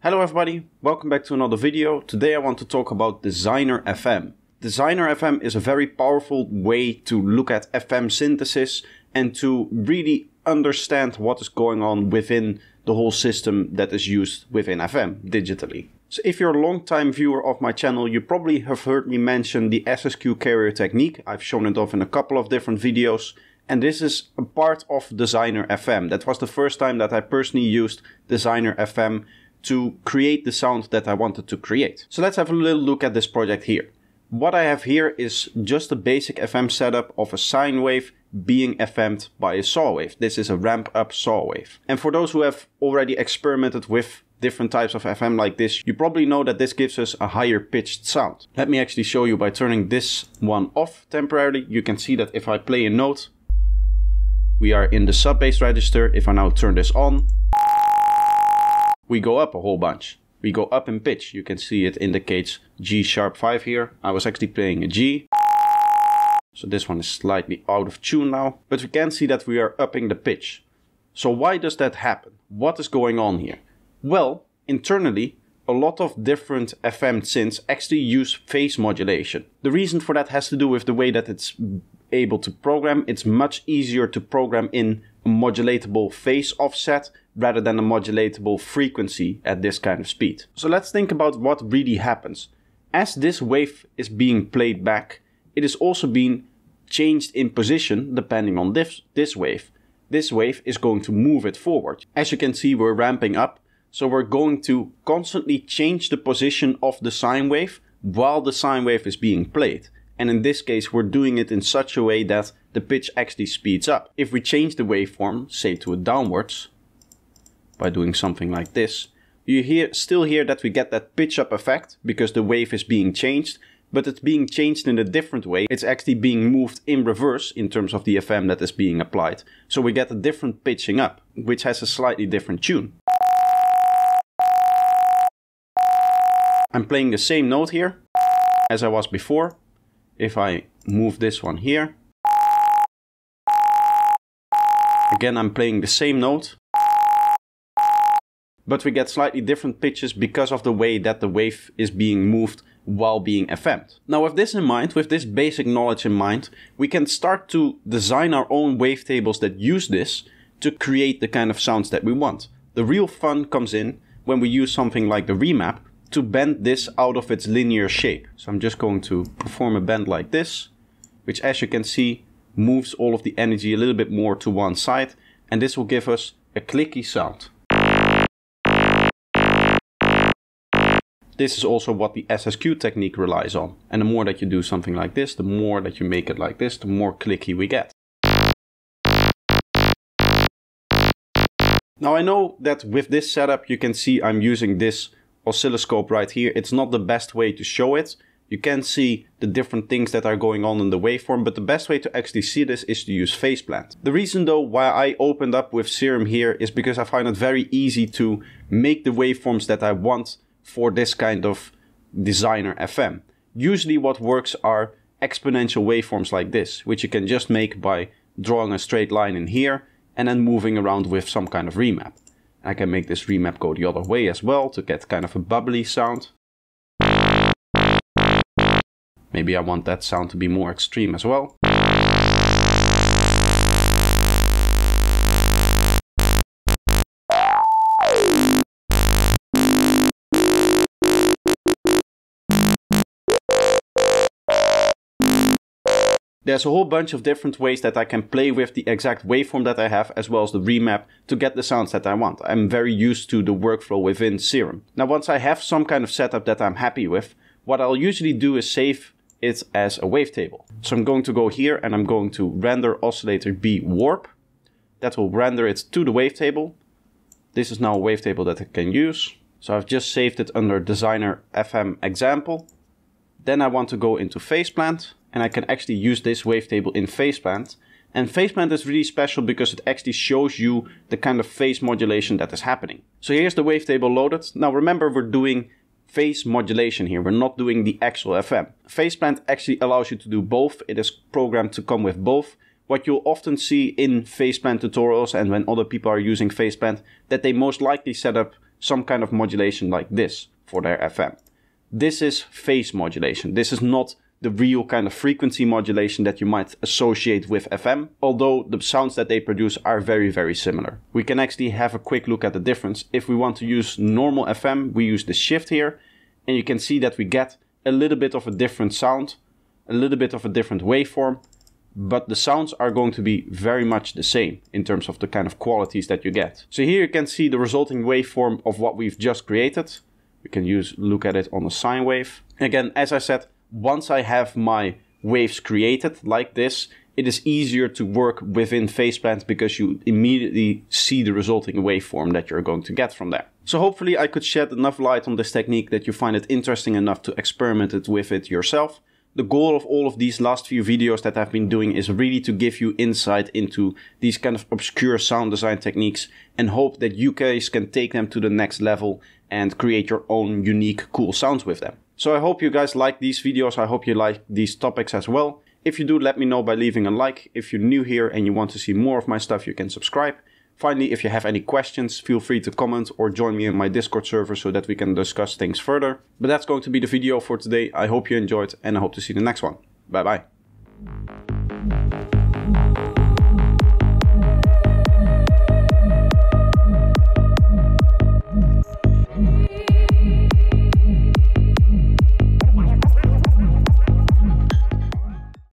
Hello everybody, welcome back to another video. Today I want to talk about Designer FM. Designer FM is a very powerful way to look at FM synthesis and to really understand what is going on within the whole system that is used within FM digitally. So if you're a long-time viewer of my channel, you probably have heard me mention the SSQ carrier technique. I've shown it off in a couple of different videos. And this is a part of Designer FM. That was the first time that I personally used Designer FM to create the sound that I wanted to create. So let's have a little look at this project here. What I have here is just a basic FM setup of a sine wave being FM'd by a saw wave. This is a ramp up saw wave. And for those who have already experimented with different types of FM like this, you probably know that this gives us a higher pitched sound. Let me actually show you by turning this one off temporarily. You can see that if I play a note, we are in the sub bass register. If I now turn this on, we go up a whole bunch. We go up in pitch. You can see it indicates G#5 here. I was actually playing a G. So this one is slightly out of tune now. But we can see that we are upping the pitch. So why does that happen? What is going on here? Well, internally, a lot of different FM synths actually use phase modulation. The reason for that has to do with the way that it's able to program. It's much easier to program in a modulatable phase offset rather than a modulatable frequency at this kind of speed. So let's think about what really happens. As this wave is being played back, it is also being changed in position depending on this wave. This wave is going to move it forward. As you can see, we're ramping up, so we're going to constantly change the position of the sine wave while the sine wave is being played. And in this case, we're doing it in such a way that the pitch actually speeds up. If we change the waveform, say to a downwards, by doing something like this, you still hear that we get that pitch up effect because the wave is being changed, but it's being changed in a different way. It's actually being moved in reverse in terms of the FM that is being applied. So we get a different pitching up, which has a slightly different tune. I'm playing the same note here as I was before. If I move this one here, again I'm playing the same note, but we get slightly different pitches because of the way that the wave is being moved while being FM'd. Now with this in mind, with this basic knowledge in mind, we can start to design our own wavetables that use this to create the kind of sounds that we want. The real fun comes in when we use something like the remap to bend this out of its linear shape. So I'm just going to perform a bend like this, which as you can see moves all of the energy a little bit more to one side, and this will give us a clicky sound. This is also what the SSQ technique relies on, and the more that you do something like this, the more that you make it like this, the more clicky we get. Now I know that with this setup you can see I'm using this oscilloscope right here. It's not the best way to show it. You can see the different things that are going on in the waveform, but the best way to actually see this is to use phase plant. The reason though why I opened up with Serum here is because I find it very easy to make the waveforms that I want for this kind of Designer FM. Usually what works are exponential waveforms like this, which you can just make by drawing a straight line in here and then moving around with some kind of remap. I can make this remap go the other way as well to get kind of a bubbly sound. Maybe I want that sound to be more extreme as well. There's a whole bunch of different ways that I can play with the exact waveform that I have, as well as the remap, to get the sounds that I want. I'm very used to the workflow within Serum. Now once I have some kind of setup that I'm happy with, what I'll usually do is save it as a wavetable. So I'm going to go here and I'm going to render oscillator B warp. That will render it to the wavetable. This is now a wavetable that I can use. So I've just saved it under Designer FM example. Then I want to go into phase plant. And I can actually use this wavetable in phase plant. And phase plant is really special because it actually shows you the kind of phase modulation that is happening. So here's the wavetable loaded. Now remember, we're doing phase modulation here. We're not doing the actual FM. Phase plant actually allows you to do both. It is programmed to come with both. What you'll often see in phase plant tutorials and when other people are using phase plant, that they most likely set up some kind of modulation like this for their FM. This is phase modulation. This is not the real kind of frequency modulation that you might associate with FM, although the sounds that they produce are very, very similar. We can actually have a quick look at the difference. If we want to use normal FM, we use the shift here, and you can see that we get a little bit of a different sound, a little bit of a different waveform, but the sounds are going to be very much the same in terms of the kind of qualities that you get. So here you can see the resulting waveform of what we've just created. We can look at it on a sine wave. Again, as I said, once I have my waves created like this, it is easier to work within phase plans because you immediately see the resulting waveform that you're going to get from there. So hopefully I could shed enough light on this technique that you find it interesting enough to experiment with it yourself. The goal of all of these last few videos that I've been doing is really to give you insight into these kind of obscure sound design techniques and hope that you guys can take them to the next level and create your own unique cool sounds with them. So I hope you guys like these videos. I hope you like these topics as well. If you do, let me know by leaving a like. If you're new here and you want to see more of my stuff, you can subscribe. Finally, if you have any questions, feel free to comment or join me in my Discord server so that we can discuss things further. But that's going to be the video for today. I hope you enjoyed and I hope to see you in the next one. Bye bye.